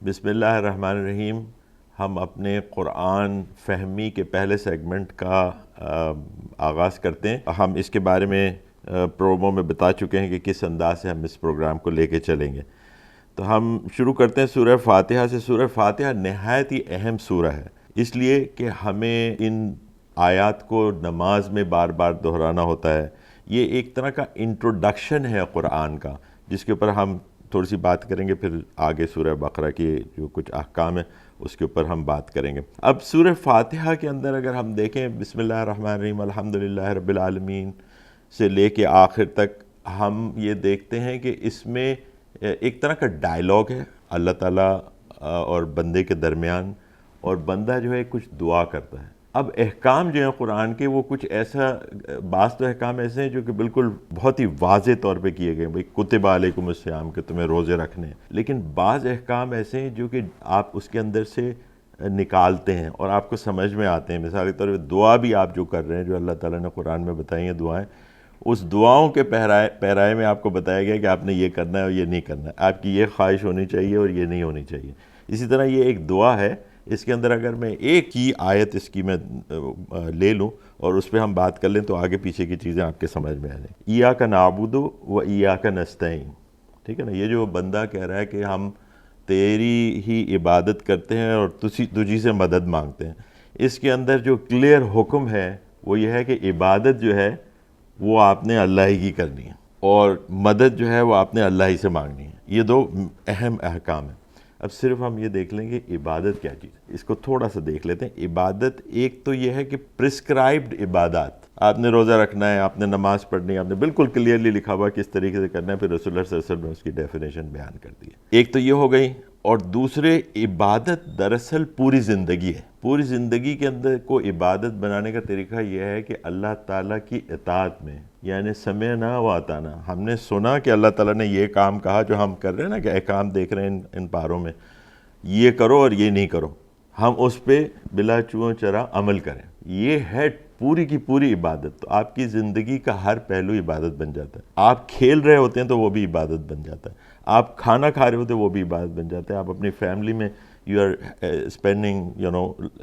بسم اللہ الرحمن الرحیم. ہم اپنے قرآن فہمی کے پہلے سیگمنٹ کا آغاز کرتے ہیں. ہم اس کے بارے میں پرومو میں بتا چکے ہیں کہ کس انداز سے ہم اس پروگرام کو لے کے چلیں گے. تو ہم شروع کرتے ہیں سورہ فاتحہ سے. سورہ فاتحہ نہایت ہی اہم سورہ ہے، اس لیے کہ ہمیں ان آیات کو نماز میں بار بار دہرانا ہوتا ہے. یہ ایک طرح کا انٹروڈکشن ہے قرآن کا، جس کے اوپر ہم تھوڑی سی بات کریں گے. پھر آگے سورہ بقرہ کی جو کچھ احکام ہیں اس کے اوپر ہم بات کریں گے. اب سورہ فاتحہ کے اندر اگر ہم دیکھیں بسم اللہ الرحمن الرحیم الحمدللہ رب العالمین سے لے کے آخر تک، ہم یہ دیکھتے ہیں کہ اس میں ایک طرح کا ڈائلاگ ہے اللہ تعالیٰ اور بندے کے درمیان، اور بندہ جو ہے کچھ دعا کرتا ہے. اب احکام جو ہیں قرآن کے وہ کچھ ایسا، بعض تو احکام ایسے ہیں جو کہ بالکل بہت ہی واضح طور پہ کیے گئے، بھئی کتب علیکم الصیام کہ تمہیں روزے رکھنے ہیں. لیکن بعض احکام ایسے ہیں جو کہ آپ اس کے اندر سے نکالتے ہیں اور آپ کو سمجھ میں آتے ہیں. مثال کے طور پہ دعا بھی آپ جو کر رہے ہیں، جو اللہ تعالیٰ نے قرآن میں بتائی ہیں دعائیں، اس دعاؤں کے پیرائے میں آپ کو بتایا گیا کہ آپ نے یہ کرنا ہے اور یہ نہیں کرنا ہے، آپ کی یہ خواہش ہونی چاہیے اور یہ نہیں ہونی چاہیے. اسی طرح یہ ایک دعا ہے، اس کے اندر اگر میں ایک ہی آیت اس کی میں لے لوں اور اس پہ ہم بات کر لیں تو آگے پیچھے کی چیزیں آپ کے سمجھ میں آ جائیں. ایاک نعبد و ایاک نستعین، ٹھیک ہے نا. یہ جو بندہ کہہ رہا ہے کہ ہم تیری ہی عبادت کرتے ہیں اور تجھی سے مدد مانگتے ہیں، اس کے اندر جو کلیئر حکم ہے وہ یہ ہے کہ عبادت جو ہے وہ آپ نے اللہ ہی کی کرنی ہے، اور مدد جو ہے وہ آپ نے اللہ ہی سے مانگنی ہے. یہ دو اہم احکام ہیں. اب صرف ہم یہ دیکھ لیں کہ عبادت کیا چیز ہے، اس کو تھوڑا سا دیکھ لیتے ہیں. عبادت ایک تو یہ ہے کہ پرسکرائبڈ عبادات، آپ نے روزہ رکھنا ہے، آپ نے نماز پڑھنی ہے، آپ نے بالکل کلیئرلی لکھا ہوا کس طریقے سے کرنا ہے، پھر رسول اللہ صلی اللہ علیہ وسلم نے اس کی ڈیفینیشن بیان کر دی ہے. ایک تو یہ ہو گئی، اور دوسرے عبادت دراصل پوری زندگی ہے. پوری زندگی کے اندر کو عبادت بنانے کا طریقہ یہ ہے کہ اللہ تعالیٰ کی اطاعت میں، یعنی سمعنا و اطعنا، ہم نے سنا کہ اللہ تعالیٰ نے یہ کام کہا جو ہم کر رہے ہیں نا، کہ احکام دیکھ رہے ہیں ان پاروں میں، یہ کرو اور یہ نہیں کرو، ہم اس پہ بلا چوں چرا عمل کریں. یہ ہے پوری کی پوری عبادت. تو آپ کی زندگی کا ہر پہلو عبادت بن جاتا ہے. آپ کھیل رہے ہوتے ہیں تو وہ بھی عبادت بن جاتا ہے. آپ کھانا کھا رہے ہوتے ہیں وہ بھی عبادت بن جاتا ہے. آپ اپنی فیملی میں you are spending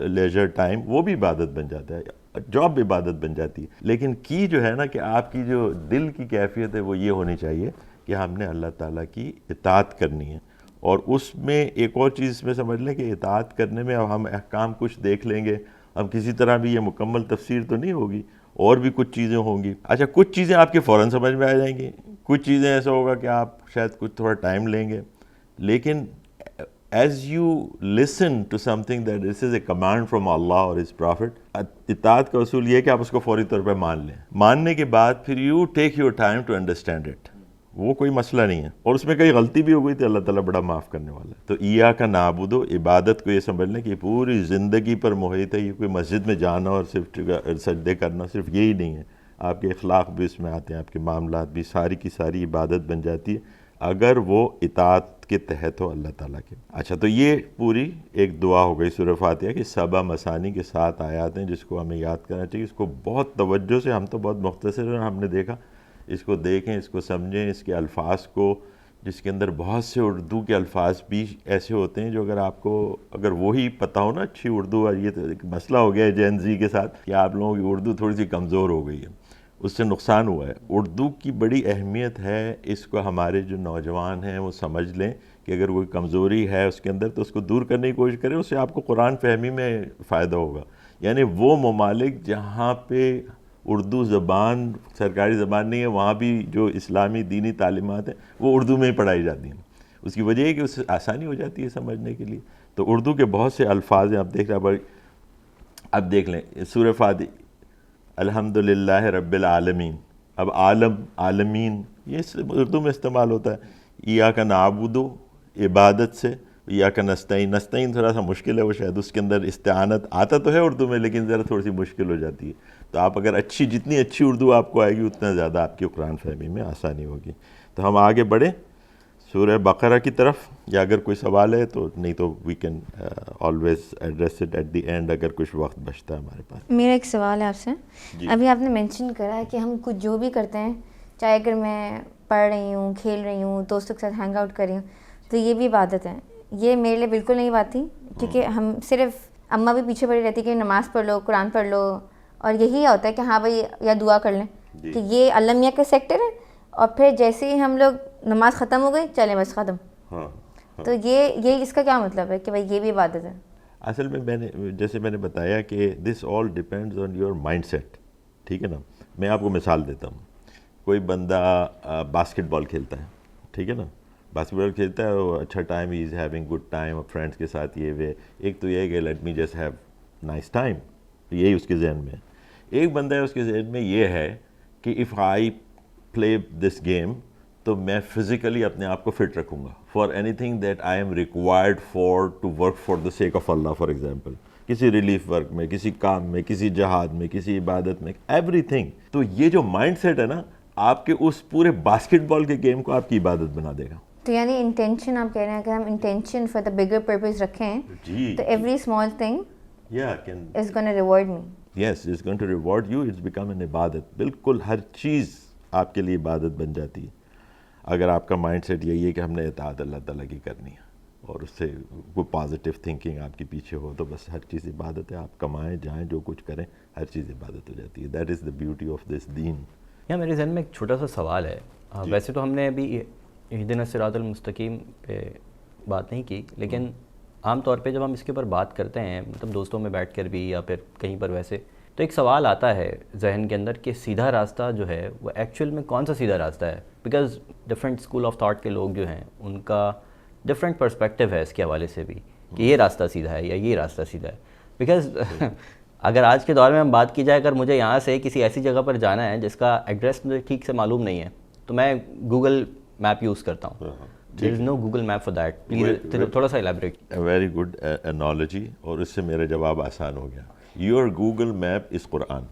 leisure time, وہ بھی عبادت بن جاتا ہے. جاب عبادت بن جاتی ہے. لیکن کی جو ہے نا کہ آپ کی جو دل کی کیفیت ہے وہ یہ ہونی چاہیے کہ ہم نے اللہ تعالیٰ کی اطاعت کرنی ہے. اور اس میں ایک اور چیز اس میں سمجھ لیں کہ اطاعت کرنے میں اب ہم احکام کچھ دیکھ لیں گے، اب کسی طرح بھی یہ مکمل تفسیر تو نہیں ہوگی، اور بھی کچھ چیزیں ہوں گی. اچھا، کچھ چیزیں آپ کے فوراً سمجھ میں آ جائیں گی، کچھ چیزیں ایسا ہوگا کہ آپ شاید کچھ تھوڑا ٹائم لیں گے. لیکن as you listen to some thing that this is a command from Allah اور ہز پرافٹ، اطاعت کا اصول یہ ہے کہ آپ اس کو فوری طور پہ مان لیں. ماننے کے بعد پھر you take your time to understand it. وہ کوئی مسئلہ نہیں ہے، اور اس میں کئی غلطی بھی ہو گئی تو اللہ تعالیٰ بڑا معاف کرنے والا ہے. تو ایاک نعبد، عبادت کو یہ سمجھ لیں کہ پوری زندگی پر محیط ہے. یہ کوئی مسجد میں جانا اور صرف سجدے کرنا صرف یہی نہیں ہے، آپ کے اخلاق بھی اس میں آتے ہیں، آپ کے معاملات بھی، ساری کی ساری عبادت بن جاتی ہے اگر وہ اطاعت کے تحت ہو اللہ تعالیٰ کے. اچھا، تو یہ پوری ایک دعا ہو گئی سورہ فاتحہ کی. 7 مثانی کے 7 آیات ہیں جس کو ہمیں یاد کرنا چاہیے. اس کو بہت توجہ سے، ہم تو بہت مختصر ہم نے دیکھا، اس کو دیکھیں، اس کو سمجھیں، اس کے الفاظ کو، جس کے اندر بہت سے اردو کے الفاظ بھی ایسے ہوتے ہیں جو اگر آپ کو اگر وہی پتہ ہو نا اچھی اردو. اور یہ ایک مسئلہ ہو گیا ہے جین زی کے ساتھ کہ آپ لوگوں کی اردو تھوڑی سی کمزور ہو گئی ہے، اس سے نقصان ہوا ہے. اردو کی بڑی اہمیت ہے، اس کو ہمارے جو نوجوان ہیں وہ سمجھ لیں کہ اگر کوئی کمزوری ہے اس کے اندر تو اس کو دور کرنے کی کوشش کریں. اس سے آپ کو قرآن فہمی میں فائدہ ہوگا. یعنی وہ ممالک جہاں پہ اردو زبان سرکاری زبان نہیں ہے، وہاں بھی جو اسلامی دینی تعلیمات ہیں وہ اردو میں ہی پڑھائی جاتی ہیں. اس کی وجہ ہے کہ اس سے آسانی ہو جاتی ہے سمجھنے کے لیے. تو اردو کے بہت سے الفاظ ہیں، آپ دیکھ رہے ہیں. اب دیکھ لیں سورہ فاتحہ الحمدللہ رب العالمین. اب عالم، عالمین یہ اردو میں استعمال ہوتا ہے. ایاک نعبد، عبادت سے. ایاک نستعین، نستعین تھوڑا سا مشکل ہے، وہ شاید اس کے اندر استعانت آتا تو ہے اردو میں لیکن ذرا تھوڑی سی مشکل ہو جاتی ہے. تو آپ اگر جتنی اچھی اردو آپ کو آئے گی اتنا زیادہ آپ کی قرآن فہمی میں آسانی ہوگی. تو ہم آگے بڑھیں سورہ بقرہ کی طرف، یا اگر کوئی سوال ہے تو، نہیں تو we can always address it at the end اگر کچھ وقت بچتا ہے ہمارے پاس. میرا ایک سوال ہے آپ سے. ابھی آپ نے مینشن کرا ہے کہ ہم کچھ جو بھی کرتے ہیں، چاہے اگر میں پڑھ رہی ہوں، کھیل رہی ہوں، دوستوں کے ساتھ ہینگ آؤٹ کر رہی ہوں، تو یہ بھی عبادت ہے. یہ میرے لیے بالکل نئی بات تھی، کیونکہ ہم صرف اماں بھی پیچھے پڑی رہتی کہ نماز پڑھ لو، قرآن پڑھ لو، اور یہی ہوتا ہے کہ ہاں بھائی یا دعا کر لیں کہ یہ اللہ میاں کا سیکٹر ہے، اور پھر جیسے ہی ہم لوگ نماز ختم ہو گئی چلیں بس ختم. تو یہ اس کا کیا مطلب ہے کہ بھائی یہ بھی عبادت ہے؟ اصل میں جیسے میں نے بتایا کہ this all depends on your mind set. ٹھیک ہے نا. میں آپ کو مثال دیتا ہوں. کوئی بندہ باسکٹ بال کھیلتا ہے، ٹھیک ہے نا، باسکٹ بال کھیلتا ہے، وہ اچھا time, he is having good time friends کے ساتھ. یہ ایک تو یہ ہے کہ let me just have nice time, یہی اس کے ذہن میں ہے. ایک بندہ ہے اس کے ذہن میں یہ ہے کہ if I play this game تو میں فزیکلی اپنے آپ کو فٹ رکھوں گا for any thing that I am required for to work for the sake of Allah. For example کسی ریلیف ورک میں، کسی کام میں، کسی جہاد میں، کسی عبادت میں، ایوری تھنگ. تو یہ جو مائنڈ سیٹ ہے نا، آپ کے اس پورے باسکٹ بال کے گیم کو آپ کی عبادت بنا دے گا. تو یعنی انٹینشن آپ کہہ رہے ہیں اگر ہم intention for the bigger purpose رکھیں تو every small thing is gonna reward me. Yes, it's going to reward you. It's become an عبادت. بالکل ہر چیز آپ کے لیے عبادت بن جاتی ہے اگر آپ کا مائنڈ سیٹ یہی ہے کہ ہم نے اطاعت اللہ تعالیٰ کی کرنی ہے، اور اس سے کوئی پازیٹیو تھنکنگ آپ کے پیچھے ہو تو بس ہر چیز عبادت ہے. آپ کمائیں جائیں جو کچھ کریں ہر چیز عبادت ہو جاتی ہے. That is the beauty of this دین. یہاں میرے ذہن میں ایک چھوٹا سا سوال ہے. ویسے تو ہم نے ابھی اہدنا الصراط المستقیم پہ بات نہیں کی، لیکن عام طور پہ جب ہم اس کے اوپر بات کرتے ہیں، مطلب دوستوں میں بیٹھ کر بھی یا پھر کہیں پر ویسے، تو ایک سوال آتا ہے ذہن کے اندر کہ سیدھا راستہ جو ہے وہ ایکچوئل میں کون سا سیدھا راستہ ہے. Because different school of thought کے لوگ جو ہیں ان کا ڈفرینٹ پرسپیکٹیو ہے اس کے حوالے سے بھی کہ یہ راستہ سیدھا ہے یا یہ راستہ سیدھا ہے. بیکاز اگر آج کے دور میں ہم بات کی جائے، اگر مجھے یہاں سے کسی ایسی جگہ پر جانا ہے جس کا ایڈریس مجھے ٹھیک سے معلوم نہیں ہے تو میں گوگل میپ یوز کرتا ہوں. There is no Google map for that. Please تھوڑا سا الیبریٹ. ویری گڈ انالوجی، اور اس سے میرا جواب آسان ہو گیا. Your Google map is Quran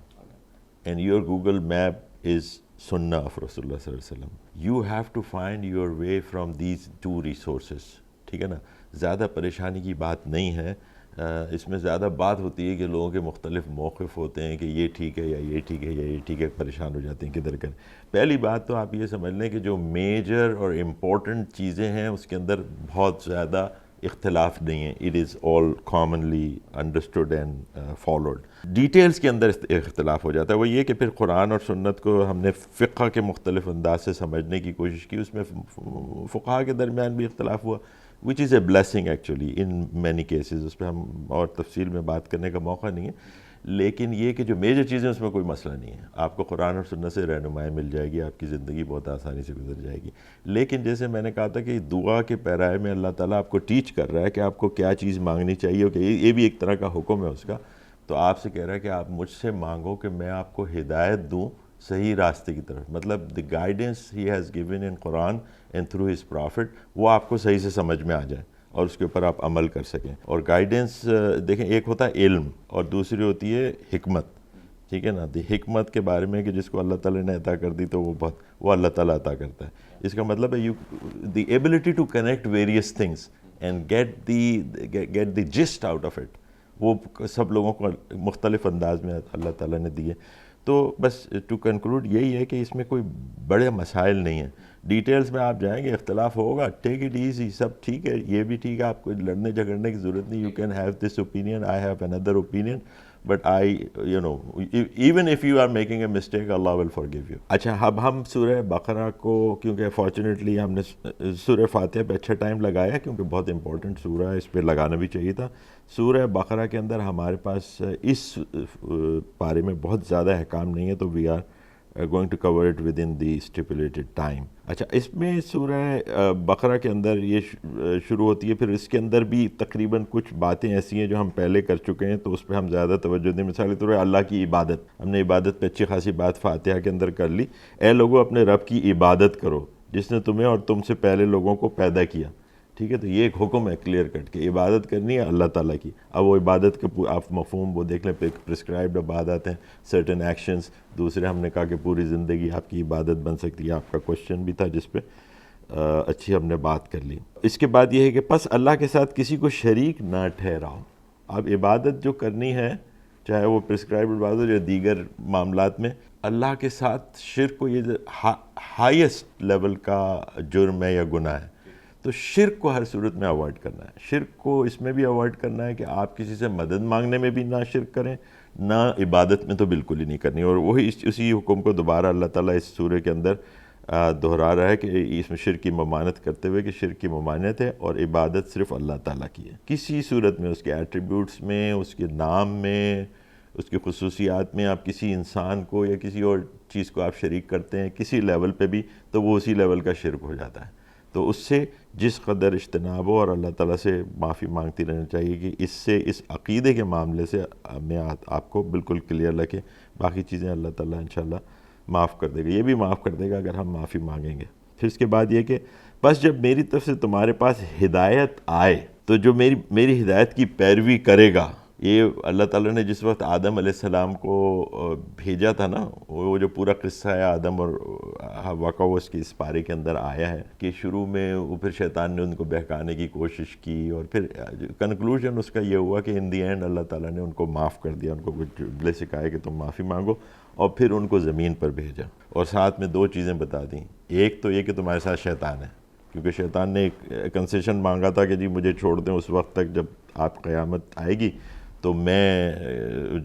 and your Google map is سنہ آف رسول اللہ صلی اللہ علیہ وسلم. You have to find your way from these two resources. ٹھیک ہے نا. زیادہ پریشانی کی بات نہیں ہے اس میں. زیادہ بات ہوتی ہے کہ لوگوں کے مختلف موقف ہوتے ہیں کہ یہ ٹھیک ہے یا یہ ٹھیک ہے یا یہ ٹھیک ہے، پریشان ہو جاتے ہیں کدھر کریں. پہلی بات تو آپ یہ سمجھ لیں کہ جو میجر اور امپورٹنٹ چیزیں ہیں اس کے اندر بہت زیادہ اختلاف نہیں ہے. It is all commonly understood and followed. Details کے اندر اختلاف ہو جاتا ہے. وہ یہ کہ پھر قرآن اور سنت کو ہم نے فقہ کے مختلف انداز سے سمجھنے کی کوشش کی. اس میں فقہا کے درمیان بھی اختلاف ہوا which is a blessing actually in many cases. اس پہ ہم اور تفصیل میں بات کرنے کا موقع نہیں ہے، لیکن یہ کہ جو میجر چیزیں اس میں کوئی مسئلہ نہیں ہے. آپ کو قرآن اور سنت سے رہنمائی مل جائے گی، آپ کی زندگی بہت آسانی سے گزر جائے گی. لیکن جیسے میں نے کہا تھا کہ دعا کے پیرائے میں اللہ تعالیٰ آپ کو ٹیچ کر رہا ہے کہ آپ کو کیا چیز مانگنی چاہیے، کہ یہ بھی ایک طرح کا حکم ہے اس کا. تو آپ سے کہہ رہا ہے کہ آپ مجھ سے مانگو کہ میں آپ کو ہدایت دوں صحیح راستے کی طرف. مطلب the guidance he has given in Quran and through his prophet, وہ آپ کو صحیح سے سمجھ میں آ جائے اور اس کے اوپر آپ عمل کر سکیں. اور گائیڈنس دیکھیں، ایک ہوتا ہے علم اور دوسری ہوتی ہے حکمت. ٹھیک ہے نا. دی حکمت کے بارے میں کہ جس کو اللہ تعالیٰ نے عطا کر دی تو وہ اللہ تعالیٰ عطا کرتا ہے. اس کا مطلب ہے the ability to connect various things and get the gist out of it, وہ سب لوگوں کو مختلف انداز میں اللہ تعالیٰ نے دیے. تو بس ٹو کنکلوڈ یہی ہے کہ اس میں کوئی بڑے مسائل نہیں ہیں. ڈیٹیلز میں آپ جائیں گے اختلاف ہوگا، ٹیک اٹ ایزی، سب ٹھیک ہے، یہ بھی ٹھیک ہے، آپ کو لڑنے جھگڑنے کی ضرورت نہیں. You can have this opinion, I have another opinion, but I even if you are making a mistake Allah will forgive you. اچھا، اب ہم سورہ بقرہ کو، کیونکہ فارچونیٹلی ہم نے سورہ فاتحہ پہ اچھا ٹائم لگایا کیونکہ بہت امپورٹنٹ سورہ ہے، اس پہ لگانا بھی چاہیے تھا. سورہ بقرہ کے اندر ہمارے پاس اس بارے میں بہت زیادہ احکام نہیں ہے، تو we are going to cover it within the stipulated time. اچھا، اس میں سورہ بقرہ کے اندر یہ شروع ہوتی ہے، پھر اس کے اندر بھی تقریباً کچھ باتیں ایسی ہیں جو ہم پہلے کر چکے ہیں تو اس پہ ہم زیادہ توجہ دیں. مثال کے طور پر اللہ کی عبادت، ہم نے عبادت پہ اچھی خاصی بات فاتحہ کے اندر کر لی. اے لوگوں اپنے رب کی عبادت کرو جس نے تمہیں اور تم سے پہلے لوگوں کو پیدا کیا. ٹھیک ہے، تو یہ ایک حکم ہے کلیئر کٹ کہ عبادت کرنی ہے اللہ تعالیٰ کی. اب وہ عبادت کے آپ مفہوم وہ دیکھ لیں، پرسکرائبڈ عبادات ہیں، سرٹن ایکشنز. دوسرے ہم نے کہا کہ پوری زندگی آپ کی عبادت بن سکتی ہے. آپ کا کوشچن بھی تھا جس پہ اچھی ہم نے بات کر لی. اس کے بعد یہ ہے کہ پس اللہ کے ساتھ کسی کو شریک نہ ٹھہراؤ. اب عبادت جو کرنی ہے، چاہے وہ پرسکرائبڈ عبادت یا دیگر معاملات میں، اللہ کے ساتھ شرک کو یہ ہائیسٹ لیول کا جرم ہے یا گناہ ہے. تو شرک کو ہر صورت میں اوائڈ کرنا ہے. شرک کو اس میں بھی اوائڈ کرنا ہے کہ آپ کسی سے مدد مانگنے میں بھی نہ شرک کریں, نہ عبادت میں تو بالکل ہی نہیں کرنی. اور وہی اسی حکم کو دوبارہ اللہ تعالیٰ اس سورہ کے اندر دہرا رہا ہے کہ اس میں شرک کی ممانعت کرتے ہوئے کہ شرک کی ممانعت ہے اور عبادت صرف اللہ تعالیٰ کی ہے. کسی صورت میں اس کے ایٹریبیوٹس میں, اس کے نام میں, اس کی خصوصیات میں آپ کسی انسان کو یا کسی اور چیز کو آپ شریک کرتے ہیں کسی لیول پہ بھی, تو وہ اسی لیول کا شرک ہو جاتا ہے. تو اس سے جس قدر اجتناب ہو اور اللہ تعالیٰ سے معافی مانگتی رہنا چاہیے کہ اس سے اس عقیدے کے معاملے سے میں آپ کو بالکل کلیئر رکھیں. باقی چیزیں اللہ تعالیٰ انشاءاللہ معاف کر دے گا, یہ بھی معاف کر دے گا اگر ہم معافی مانگیں گے. پھر اس کے بعد یہ کہ بس جب میری طرف سے تمہارے پاس ہدایت آئے تو جو میری ہدایت کی پیروی کرے گا. یہ اللہ تعالیٰ نے جس وقت آدم علیہ السلام کو بھیجا تھا نا, وہ جو پورا قصہ ہے آدم اور حوا کا, وہ اس کی اس پارے کے اندر آیا ہے کہ شروع میں پھر شیطان نے ان کو بہکانے کی کوشش کی اور پھر کنکلوژن اس کا یہ ہوا کہ ان دی اینڈ اللہ تعالیٰ نے ان کو معاف کر دیا, ان کو کچھ جملے سکھائے کہ تم معافی مانگو, اور پھر ان کو زمین پر بھیجا اور ساتھ میں 2 چیزیں بتا دیں. ایک تو یہ کہ تمہارے ساتھ شیطان ہے, کیونکہ شیطان نے ایک کنسیشن مانگا تھا کہ جی مجھے چھوڑ دیں اس وقت تک جب آپ قیامت آئے گی تو میں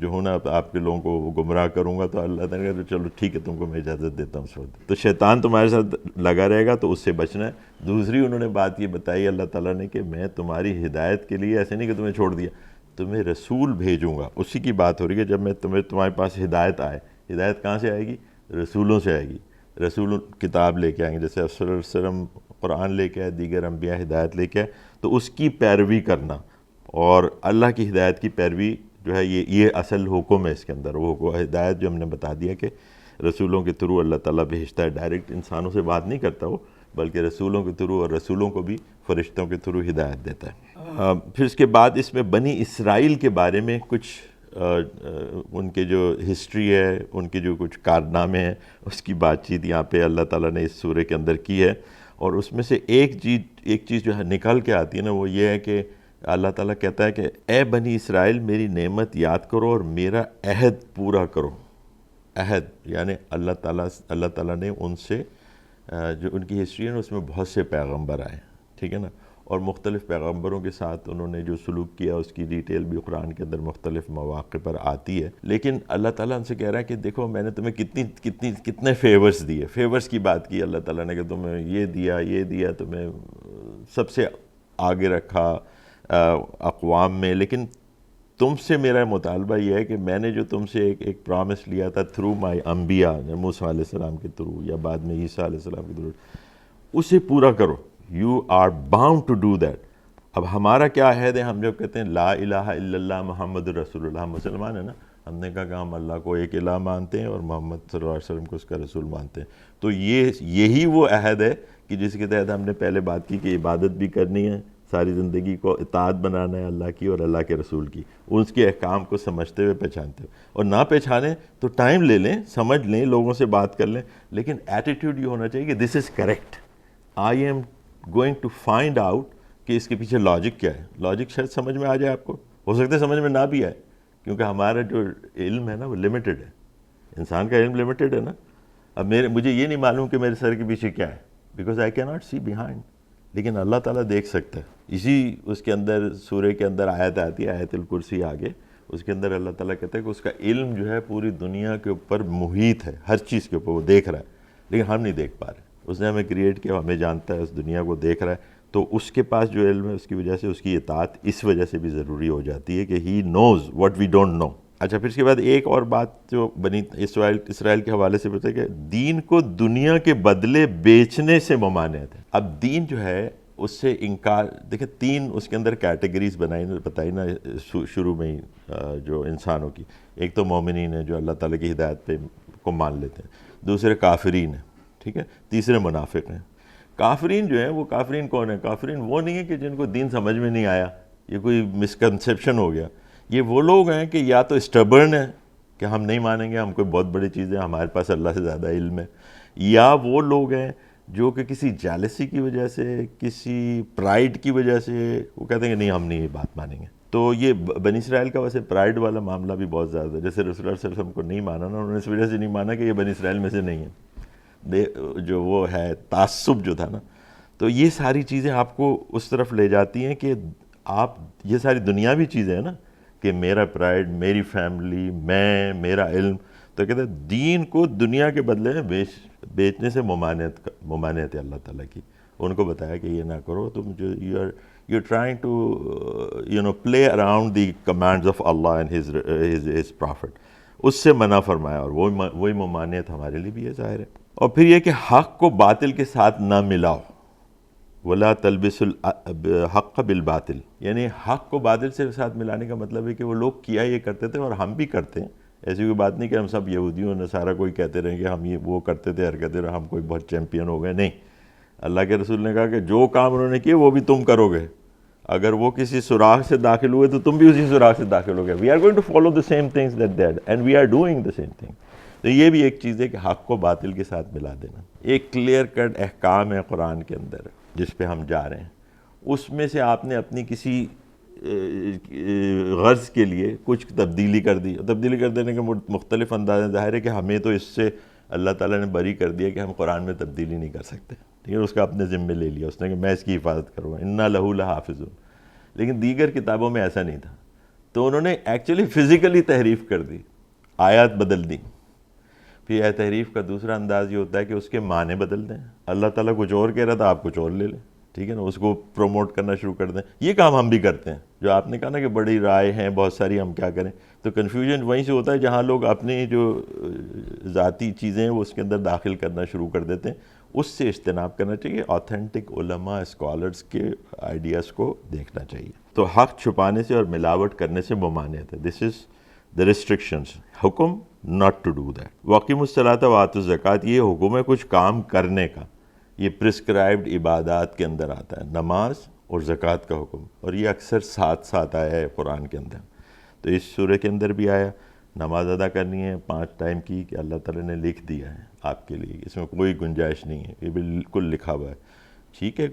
جو ہوں نا آپ کے لوگوں کو گمراہ کروں گا. تو اللہ تعالیٰ نے کہا چلو ٹھیک ہے تم کو میں اجازت دیتا ہوں اس وقت. تو شیطان تمہارے ساتھ لگا رہے گا تو اس سے بچنا ہے. دوسری انہوں نے بات یہ بتائی اللہ تعالیٰ نے کہ میں تمہاری ہدایت کے لیے ایسے نہیں کہ تمہیں چھوڑ دیا, تمہیں رسول بھیجوں گا. اسی کی بات ہو رہی ہے جب میں تمہارے پاس ہدایت آئے. ہدایت کہاں سے آئے گی؟ رسولوں سے آئے گی. رسول کتاب لے کے آئیں گے, جیسے صلی اللہ علیہ وسلم قرآن لے کے آئے, دیگر انبیاء ہدایت لے کے آئے, تو اس کی پیروی کرنا اور اللہ کی ہدایت کی پیروی جو ہے یہ اصل حکم ہے اس کے اندر. وہ ہدایت جو ہم نے بتا دیا کہ رسولوں کے تھرو اللہ تعالیٰ بھیجتا ہے, ڈائریکٹ انسانوں سے بات نہیں کرتا وہ, بلکہ رسولوں کے تھرو, اور رسولوں کو بھی فرشتوں کے تھرو ہدایت دیتا ہے. پھر اس کے بعد اس میں بنی اسرائیل کے بارے میں کچھ ان کے جو ہسٹری ہے, ان کے جو کچھ کارنامے ہیں, اس کی بات چیت یہاں پہ اللہ تعالیٰ نے اس سورہ کے اندر کی ہے. اور اس میں سے ایک چیز جو ہے نکل کے آتی ہے نا, وہ یہ ہے کہ اللہ تعالیٰ کہتا ہے کہ اے بنی اسرائیل میری نعمت یاد کرو اور میرا عہد پورا کرو. عہد یعنی اللہ تعالیٰ نے ان سے جو ان کی ہسٹری ہے نا, اس میں بہت سے پیغمبر آئے, ٹھیک ہے نا, اور مختلف پیغمبروں کے ساتھ انہوں نے جو سلوک کیا اس کی ڈیٹیل بھی قرآن کے اندر مختلف مواقع پر آتی ہے. لیکن اللہ تعالیٰ ان سے کہہ رہا ہے کہ دیکھو میں نے تمہیں کتنے فیورز دیے. فیورز کی بات کی اللہ تعالیٰ نے کہ تمہیں یہ دیا, تمہیں سب سے آگے رکھا اقوام میں. لیکن تم سے میرا مطالبہ یہ ہے کہ میں نے جو تم سے ایک پرامس لیا تھا تھرو مائی انبیاء, موسیٰ علیہ السلام کے تھرو یا بعد میں عیسیٰ علیہ السلام کے تھرو, اسے پورا کرو. You are bound to do that. اب ہمارا کیا عہد ہے؟ ہم جب کہتے ہیں لا الہ الا اللہ محمد رسول اللہ, ہم مسلمان ہیں نا, ہم نے کہا کہ ہم اللہ کو ایک الہ مانتے ہیں اور محمد صلی اللہ علیہ وسلم کو اس کا رسول مانتے ہیں. تو یہی وہ عہد ہے کہ جس کے تحت ہم نے پہلے بات کی کہ عبادت بھی کرنی ہے, ساری زندگی کو اطاعت بنانا ہے اللہ کی اور اللہ کے رسول کی, اس کے احکام کو سمجھتے ہوئے پہچانتے ہوئے. اور نہ پہچانیں تو ٹائم لے لیں, سمجھ لیں, لوگوں سے بات کر لیں, لیکن ایٹیٹیوڈ یہ ہونا چاہیے کہ this is correct, I am going to find out کہ اس کے پیچھے لاجک کیا ہے. لاجک شاید سمجھ میں آ جائے آپ کو, ہو سکتا ہے سمجھ میں نہ بھی آئے, کیونکہ ہمارا جو علم ہے نا وہ لمیٹڈ ہے, انسان کا علم لمیٹڈ ہے نا. اب مجھے یہ نہیں معلوم کہ میرے سر کے پیچھے کیا ہے, بیکاز آئی کی ناٹ سی بیہائنڈ, لیکن اللہ تعالیٰ دیکھ سکتا ہے. اسی اس کے اندر سورہ کے اندر آیت آتی ہے, آیت الکرسی آگے, اس کے اندر اللہ تعالیٰ کہتا ہے کہ اس کا علم جو ہے پوری دنیا کے اوپر محیط ہے, ہر چیز کے اوپر وہ دیکھ رہا ہے, لیکن ہم نہیں دیکھ پا رہے. اس نے ہمیں کریٹ کیا, ہمیں جانتا ہے, اس دنیا کو دیکھ رہا ہے, تو اس کے پاس جو علم ہے اس کی وجہ سے اس کی اطاعت اس وجہ سے بھی ضروری ہو جاتی ہے کہ ہی knows what we don't know. اچھا, پھر اس کے بعد ایک اور بات جو بنی اسرائیل کے حوالے سے پتہ ہے کہ دین کو دنیا کے بدلے بیچنے سے ممانعت ہے. اب دین جو ہے اس سے انکار, دیکھیں 3 اس کے اندر کیٹیگریز بتائی نا شروع میں ہی جو انسانوں کی. ایک تو مومنین ہیں جو اللہ تعالیٰ کی ہدایت پہ کو مان لیتے ہیں, دوسرے کافرین ہیں, ٹھیک ہے, تیسرے منافق ہیں. کافرین جو ہیں وہ کافرین کون ہیں؟ کافرین وہ نہیں ہیں کہ جن کو دین سمجھ میں نہیں آیا, یہ کوئی مسکنسیپشن ہو گیا. یہ وہ لوگ ہیں کہ یا تو اسٹبرن ہیں کہ ہم نہیں مانیں گے, ہم کوئی بہت بڑی چیز ہے, ہمارے پاس اللہ سے زیادہ علم ہے, یا وہ لوگ ہیں جو کہ کسی جیلسی کی وجہ سے, کسی پرائڈ کی وجہ سے وہ کہتے ہیں کہ نہیں ہم نہیں یہ بات مانیں گے. تو یہ بنی اسرائیل کا ویسے پرائڈ والا معاملہ بھی بہت زیادہ ہے. جیسے رسول اللہ صلی اللہ علیہ وسلم کو نہیں مانا نا, انہوں نے اس وجہ سے نہیں مانا کہ یہ بنی اسرائیل میں سے نہیں ہے, جو وہ ہے تعصب جو تھا نا, تو یہ ساری چیزیں آپ کو اس طرف لے جاتی ہیں کہ آپ یہ ساری دنیاوی چیزیں ہیں نا کہ میرا پرائڈ، میری فیملی، میرا علم، تو کہتے ہیں دین کو دنیا کے بدلے میں بیچنے سے ممانعت ہے اللہ تعالیٰ کی. ان کو بتایا کہ یہ نہ کرو، تم جو you're trying to play around the commands of Allah and his prophet. اس سے منع فرمایا، اور وہی ممانعت ہمارے لیے بھی ہے ظاہر ہے. اور پھر یہ کہ حق کو باطل کے ساتھ نہ ملاؤ، ولا تلبس الحق بالباطل، یعنی حق کو باطل سے ساتھ ملانے کا مطلب ہے کہ وہ لوگ کیا یہ کرتے تھے اور ہم بھی کرتے ہیں. ایسی کوئی بات نہیں کہ ہم سب یہودیوں اور نصارہ کوئی کہتے رہیں کہ ہم یہ وہ کرتے تھے اور کہتے رہے ہم کوئی بہت چیمپئن ہو گئے. نہیں، اللہ کے رسول نے کہا کہ جو کام انہوں نے کیے وہ بھی تم کرو گے. اگر وہ کسی سوراخ سے داخل ہوئے تو تم بھی اسی سوراخ سے داخل ہو گئے. We are going to follow the same things that dad and we are doing the same thing. تو یہ بھی ایک چیز ہے کہ حق کو باطل کے ساتھ ملا دینا. ایک کلیئر کٹ احکام ہے قرآن کے اندر جس پہ ہم جا رہے ہیں، اس میں سے آپ نے اپنی کسی غرض کے لیے کچھ تبدیلی کر دی. تبدیلی کر دینے کے مختلف انداز ہیں. ظاہر ہے کہ ہمیں تو اس سے اللہ تعالیٰ نے بری کر دیا کہ ہم قرآن میں تبدیلی نہیں کر سکتے. ٹھیک ہے، اس کا اپنے ذمے لے لیا اس نے کہ میں اس کی حفاظت کروں گا، انا لہو لحافظون. لیکن دیگر کتابوں میں ایسا نہیں تھا، تو انہوں نے ایکچولی فزیکلی تحریف کر دی، آیات بدل دی. پھر تحریف کا دوسرا انداز یہ ہوتا ہے کہ اس کے معنی بدل دیں. اللہ تعالیٰ کچھ اور کہہ رہا تھا، آپ کچھ اور لے لیں. ٹھیک ہے نا، اس کو پروموٹ کرنا شروع کر دیں. یہ کام ہم بھی کرتے ہیں. جو آپ نے کہا نا کہ بڑی رائے ہیں بہت ساری، ہم کیا کریں. تو کنفیوژن وہیں سے ہوتا ہے جہاں لوگ اپنی جو ذاتی چیزیں ہیں وہ اس کے اندر داخل کرنا شروع کر دیتے ہیں. اس سے اجتناب کرنا چاہیے. آتھینٹک علماء اسکالرز کے آئیڈیاز کو دیکھنا چاہیے. تو حق چھپانے سے اور ملاوٹ کرنے سے ممانعت ہے. دس از دا ریسٹرکشنز. حکم ناٹ ٹو ڈو دیٹ. واقیم الصلاۃ وآتوا الزکوٰۃ، یہ حکم ہے کچھ کام کرنے کا. یہ پرسکرائبڈ عبادات کے اندر آتا ہے، نماز اور زکوٰۃ کا حکم، اور یہ اکثر ساتھ ساتھ آیا ہے قرآن کے اندر. تو اس سورہ کے اندر بھی آیا نماز ادا کرنی ہے 5 ٹائم کی، کہ اللہ تعالیٰ نے لکھ دیا ہے آپ کے لیے، اس میں کوئی گنجائش نہیں ہے، یہ بالکل لکھا ہوا ہے. ٹھیک ہے،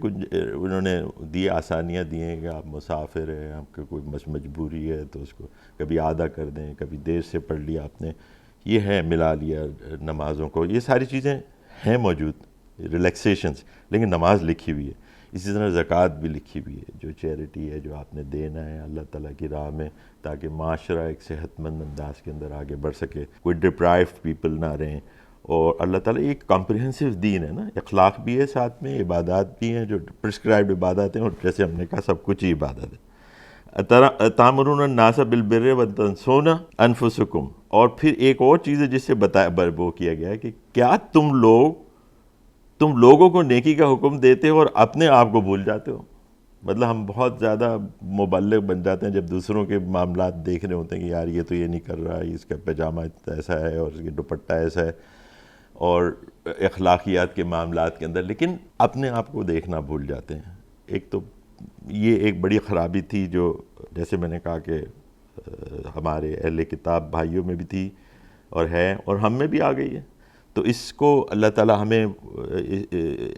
انہوں نے دی آسانیاں دی ہیں کہ آپ مسافر ہیں، آپ کی کوئی مجبوری ہے تو اس کو کبھی آدھا کر دیں، کبھی دیر سے پڑھ لیا آپ نے، یہ ہے ملا لیا نمازوں کو. یہ ساری چیزیں ہیں موجود، ریلیکسیشنز، لیکن نماز لکھی ہوئی ہے. اسی طرح زکوٰۃ بھی لکھی ہوئی ہے، جو چیریٹی ہے جو آپ نے دینا ہے اللہ تعالیٰ کی راہ میں، تاکہ معاشرہ ایک صحت مند انداز کے اندر آگے بڑھ سکے، کوئی ڈپرائیوڈ پیپل نہ رہیں. اور اللہ تعالیٰ ایک کمپریہنسو دین ہے نا، اخلاق بھی ہے ساتھ میں، عبادات بھی ہیں جو پرسکرائبڈ عبادات ہیں، اور جیسے ہم نے کہا سب کچھ ہی عبادت ہے. تامرون الناس بالبر وتنسون انفسکم. اور پھر ایک اور چیز ہے جس سے وہ کیا گیا ہے کہ کیا تم لوگوں کو نیکی کا حکم دیتے ہو اور اپنے آپ کو بھول جاتے ہو. مطلب ہم بہت زیادہ مبلغ بن جاتے ہیں جب دوسروں کے معاملات دیکھ رہے ہوتے ہیں کہ یار یہ تو یہ نہیں کر رہا، اس کا پاجامہ ایسا ہے اور اس کا دوپٹہ ایسا ہے، اور اخلاقیات کے معاملات کے اندر، لیکن اپنے آپ کو دیکھنا بھول جاتے ہیں. ایک تو یہ ایک بڑی خرابی تھی جو جیسے میں نے کہا کہ ہمارے اہل کتاب بھائیوں میں بھی تھی اور ہے، اور ہم میں بھی آ گئی ہے. تو اس کو اللہ تعالیٰ ہمیں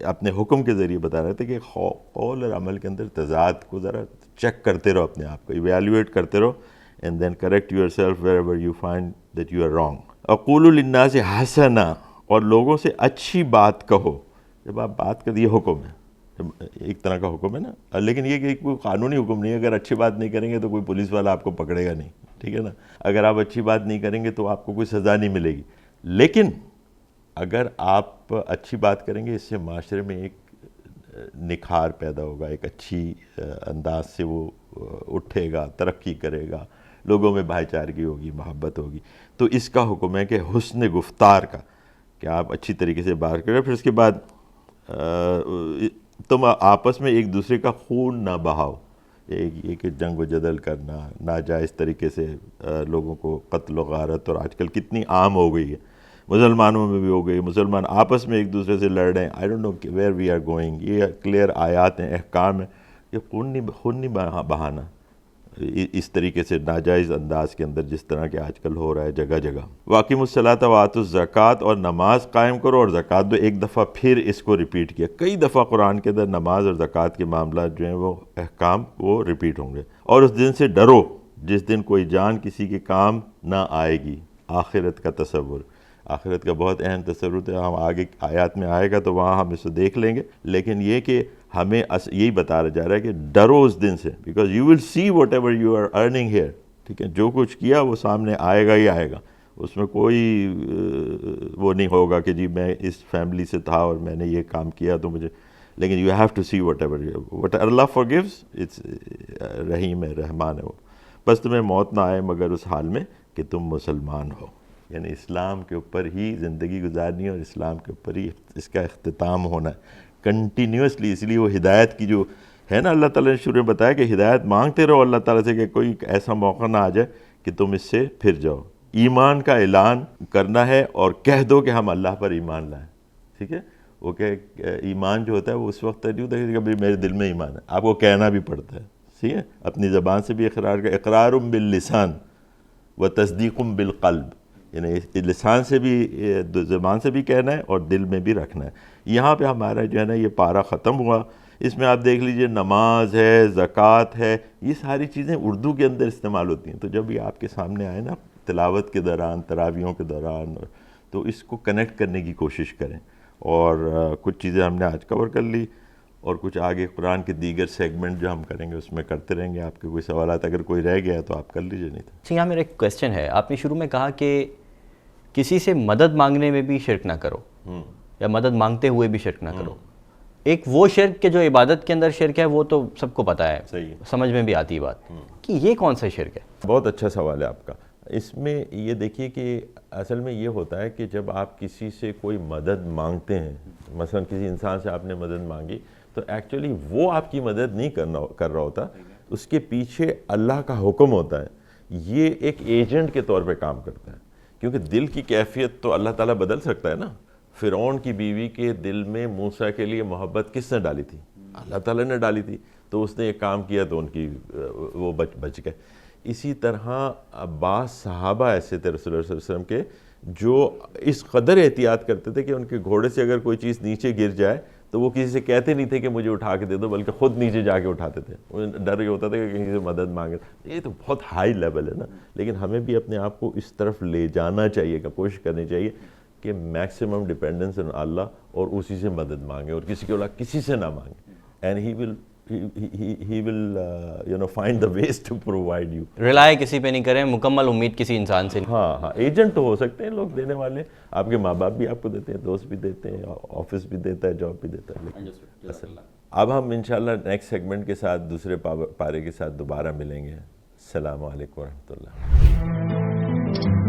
اپنے حکم کے ذریعے بتا رہے تھے کہ قول اور عمل کے اندر تضاد کو ذرا چیک کرتے رہو، اپنے آپ کو ایویلیویٹ کرتے رہو، and then correct your self where ever you find that you are wrong. اقولوا للناس حسنا، اور لوگوں سے اچھی بات کہو. جب آپ بات کر، یہ حکم ہے، ایک طرح کا حکم ہے نا، لیکن یہ کہ کوئی قانونی حکم نہیں ہے. اگر اچھی بات نہیں کریں گے تو کوئی پولیس والا آپ کو پکڑے گا نہیں. ٹھیک ہے نا، اگر آپ اچھی بات نہیں کریں گے تو آپ کو کوئی سزا نہیں ملے گی. لیکن اگر آپ اچھی بات کریں گے، اس سے معاشرے میں ایک نکھار پیدا ہوگا، ایک اچھی انداز سے وہ اٹھے گا، ترقی کرے گا، لوگوں میں بھائی چارگی ہوگی، محبت ہوگی. تو اس کا حکم ہے کہ حسن گفتار کا، کہ آپ اچھی طریقے سے بات کریں. پھر اس کے بعد تم آپس میں ایک دوسرے کا خون نہ بہاؤ. یہ کہ جنگ و جدل کرنا، ناجائز طریقے سے لوگوں کو قتل و غارت، اور آج کل کتنی عام ہو گئی ہے، مسلمانوں میں بھی ہو گئی، مسلمان آپس میں ایک دوسرے سے لڑ رہے ہیں. I don't know where we are going. یہ کلیئر آیات ہیں، احکام ہیں. یہ خون نہیں بہانا اس طریقے سے ناجائز انداز کے اندر جس طرح کہ آج کل ہو رہا ہے جگہ جگہ. واقیم الصلاۃ وآتوا الزکوٰۃ، اور نماز قائم کرو اور زکوٰۃ دو. ایک دفعہ پھر اس کو ریپیٹ کیا. کئی دفعہ قرآن کے اندر نماز اور زکوٰۃ کے معاملات جو ہیں وہ احکام وہ ریپیٹ ہوں گے. اور اس دن سے ڈرو جس دن کوئی جان کسی کے کام نہ آئے گی. آخرت کا تصور. آخرت کا بہت اہم تصور ہے. ہم آگے آیات میں آئے گا تو وہاں ہم اسے دیکھ لیں گے. لیکن یہ کہ ہمیں یہی بتایا جا رہا ہے کہ ڈرو اس دن سے, because you will see whatever you are earning here. ٹھیک ہے, جو کچھ کیا وہ سامنے آئے گا ہی آئے گا. اس میں کوئی وہ نہیں ہوگا کہ جی میں اس فیملی سے تھا اور میں نے یہ کام کیا تو مجھے, لیکن you have to see what Allah forgives. It's رحیم ہے, رحمان ہے وہ. بس تمہیں موت نہ آئے مگر اس حال میں کہ تم مسلمان ہو. یعنی اسلام کے اوپر ہی زندگی گزارنی ہے اور اسلام کے اوپر ہی اس کا اختتام ہونا ہے کنٹینیوسلی. اس لیے وہ ہدایت کی جو ہے نا, اللہ تعالیٰ نے شروع میں بتایا کہ ہدایت مانگتے رہو اللہ تعالیٰ سے کہ کوئی ایسا موقع نہ آ جائے کہ تم اس سے پھر جاؤ. ایمان کا اعلان کرنا ہے اور کہہ دو کہ ہم اللہ پر ایمان لائیں. ٹھیک ہے, وہ کہ ایمان جو ہوتا ہے وہ اس وقت نہیں ہوتا کہ بھائی میرے دل میں ایمان ہے, آپ کو کہنا بھی پڑتا ہے. ٹھیک ہے, اپنی زبان سے بھی اقرار کا, اقرار باللسان و تصدیق بالقلب, یعنی لسان سے بھی زبان سے بھی کہنا ہے اور دل میں بھی رکھنا ہے. یہاں پہ ہمارا جو ہے نا یہ پارہ ختم ہوا. اس میں آپ دیکھ لیجئے نماز ہے, زکوٰۃ ہے, یہ ساری چیزیں اردو کے اندر استعمال ہوتی ہیں. تو جب یہ آپ کے سامنے آئے نا تلاوت کے دوران, تراویحوں کے دوران, تو اس کو کنیکٹ کرنے کی کوشش کریں. اور کچھ چیزیں ہم نے آج کور کر لی اور کچھ آگے قرآن کے دیگر سیگمنٹ جو ہم کریں گے اس میں کرتے رہیں گے. آپ کے کوئی سوالات اگر کوئی رہ گیا تو آپ کر لیجئے. نہیں تھا جی. یہاں میرا ایک کویسچن ہے. آپ نے شروع میں کہا کہ کسی سے مدد مانگنے میں بھی شرک نہ کرو, یا مدد مانگتے ہوئے بھی شرک نہ کرو. ایک وہ شرک کہ جو عبادت کے اندر شرک ہے وہ تو سب کو پتہ ہے, صحیح, سمجھ میں بھی آتی بات, کہ یہ کون سا شرک ہے؟ بہت اچھا سوال ہے آپ کا. اس میں یہ دیکھیے کہ اصل میں یہ ہوتا ہے کہ جب آپ کسی سے کوئی مدد مانگتے ہیں, مثلا کسی انسان سے آپ نے مدد مانگی, تو ایکچولی وہ آپ کی مدد نہیں کر رہا ہوتا, اس کے پیچھے اللہ کا حکم ہوتا ہے. یہ ایک ایجنٹ کے طور پہ کام کرتا ہے, کیونکہ دل کی کیفیت تو اللہ تعالیٰ بدل سکتا ہے نا. فرعون کی بیوی کے دل میں موسیٰ کے لیے محبت کس نے ڈالی تھی؟ اللہ تعالیٰ نے ڈالی تھی. تو اس نے ایک کام کیا تو ان کی وہ بچ گئے. اسی طرح بعض صحابہ ایسے تھے رسول اللہ صلی اللہ علیہ وسلم کے جو اس قدر احتیاط کرتے تھے کہ ان کے گھوڑے سے اگر کوئی چیز نیچے گر جائے تو وہ کسی سے کہتے نہیں تھے کہ مجھے اٹھا کے دے دو, بلکہ خود نیچے جا کے اٹھاتے تھے. ڈر یہ ہوتا تھا کہ کہیں سے مدد مانگے. یہ تو بہت ہائی لیول ہے نا. لیکن ہمیں بھی اپنے آپ کو اس طرف لے جانا چاہیے, کوشش کرنی چاہیے کہ میکسیمم ڈیپینڈنس آن اللہ, اور اسی سے مدد مانگیں اور کسی کے علاوہ کسی سے نہ مانگیں. And he will find the ways to provide you. رلائے کسی پہ نہیں کریں, مکمل امید کسی انسان سے. ہاں, ایجنٹ تو ہو سکتے ہیں لوگ دینے والے, آپ کے ماں باپ بھی آپ کو دیتے ہیں, دوست بھی دیتے ہیں, آفس بھی دیتا ہے, جاب بھی دیتا ہے. اب ہم انشاءاللہ نیکسٹ سیگمنٹ کے ساتھ دوسرے پارے کے ساتھ دوبارہ ملیں گے. السلام علیکم ورحمۃ اللہ.